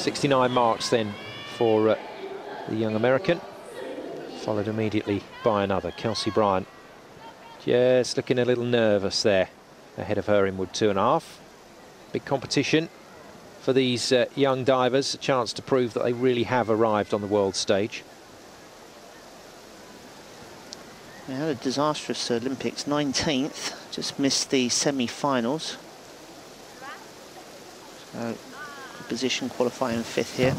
69 marks then for the young American, followed immediately by another, Kelci Bryant. Just looking a little nervous there, ahead of her in wood 2.5. Big competition for these young divers, a chance to prove that they really have arrived on the world stage. They had a disastrous Olympics, 19th, just missed the semi-finals. So, good position qualifying 5th here.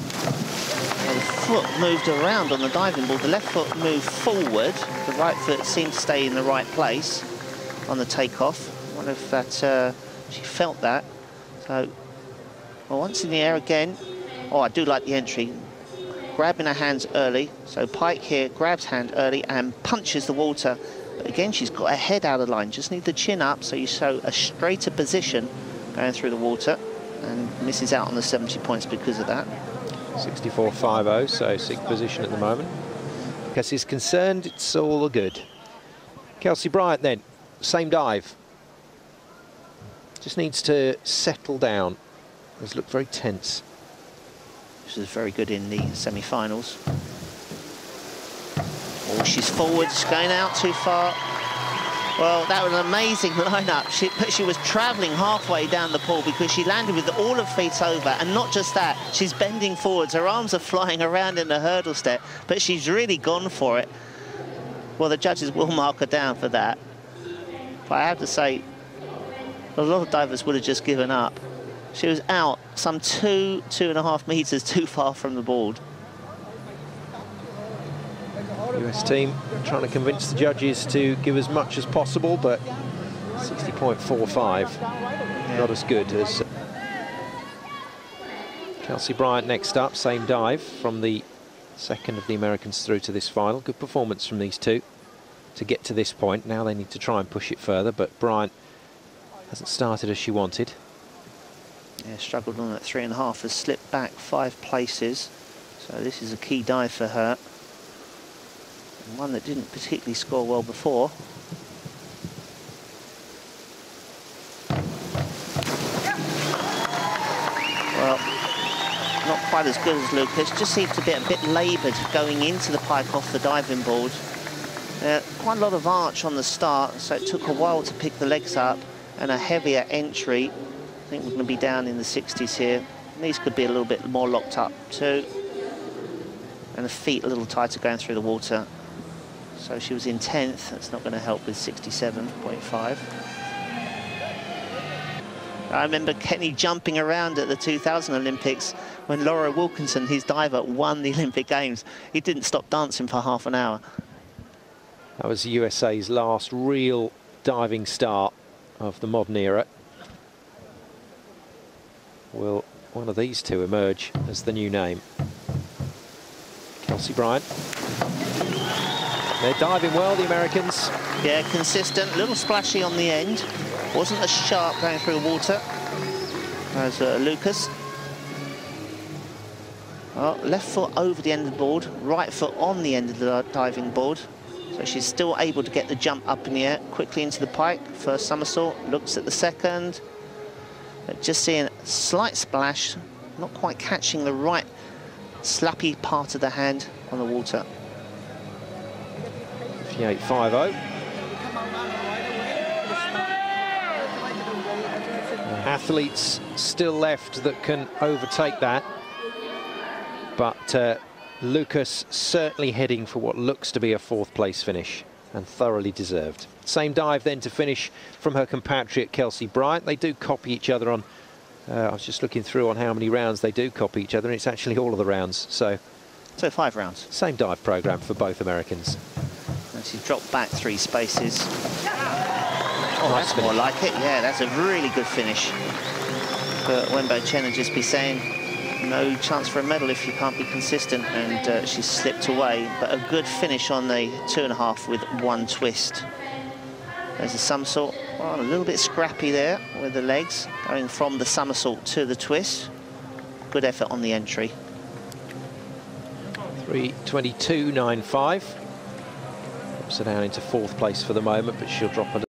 Well, the foot moved around on the diving board. The left foot moved forward. The right foot seemed to stay in the right place on the takeoff. I wonder if that she felt that. So, well, once in the air again. Oh, I do like the entry. Grabbing her hands early. So Pike here grabs hand early and punches the water. But again, she's got her head out of line. Just need the chin up so you show a straighter position going through the water, and misses out on the 70 points because of that. 64.50, so 6th position at the moment. Because he's concerned, it's all good. Kelci Bryant then, same dive. Just needs to settle down. It's looked very tense. She was very good in the semi-finals. Oh, she's forward, she's going out too far. Well, that was an amazing lineup. But she was travelling halfway down the pool because she landed with all her feet over. And not just that, she's bending forwards. Her arms are flying around in the hurdle step, but she's really gone for it. Well, the judges will mark her down for that. But I have to say, a lot of divers would have just given up. She was out some 2.5 metres too far from the board. US team trying to convince the judges to give as much as possible, but 60.45, not as good as Kelci Bryant next up. Same dive from the second of the Americans through to this final. Good performance from these two to get to this point. Now they need to try and push it further, but Bryant hasn't started as she wanted. Yeah, struggled on at 3.5, has slipped back 5 places. So this is a key dive for her. And one that didn't particularly score well before. Well, not quite as good as Lucas. Just seems to be a bit laboured going into the pike off the diving board. Quite a lot of arch on the start, so it took a while to pick the legs up, and a heavier entry. I think we're going to be down in the 60s here. These could be a little bit more locked up too. And the feet a little tighter going through the water. So she was in 10th. That's not going to help with 67.5. I remember Kenny jumping around at the 2000 Olympics when Laura Wilkinson, his diver, won the Olympic Games. He didn't stop dancing for half an hour. That was the USA's last real diving start of the modern era. Will one of these two emerge as the new name? Kelci Bryant. They're diving well, the Americans. Yeah, consistent, a little splashy on the end. Wasn't as sharp going through the water as Lucas. Well, left foot over the end of the board, right foot on the end of the diving board. So she's still able to get the jump up in the air, quickly into the pike. First somersault, looks at the second. Just seeing a slight splash, not quite catching the right slappy part of the hand on the water. 58.50. Athletes still left that can overtake that, but Lucas certainly heading for what looks to be a 4th place finish, and thoroughly deserved. Same dive then to finish from her compatriot Kelci Bryant. They do copy each other on, I was just looking through on how many rounds they do copy each other, and it's actually all of the rounds. So 5 rounds. Same dive programme for both Americans. And she's dropped back 3 spaces. Oh, Nice that's finish. more like it. Yeah, that's a really good finish. But Wenbo Chen would just be saying, no chance for a medal if you can't be consistent, and she's slipped away. But a good finish on the 2.5 with 1 twist. There's a somersault. Well, a little bit scrappy there with the legs, going from the somersault to the twist. Good effort on the entry. 3:22.95. Drops her down into 4th place for the moment, but she'll drop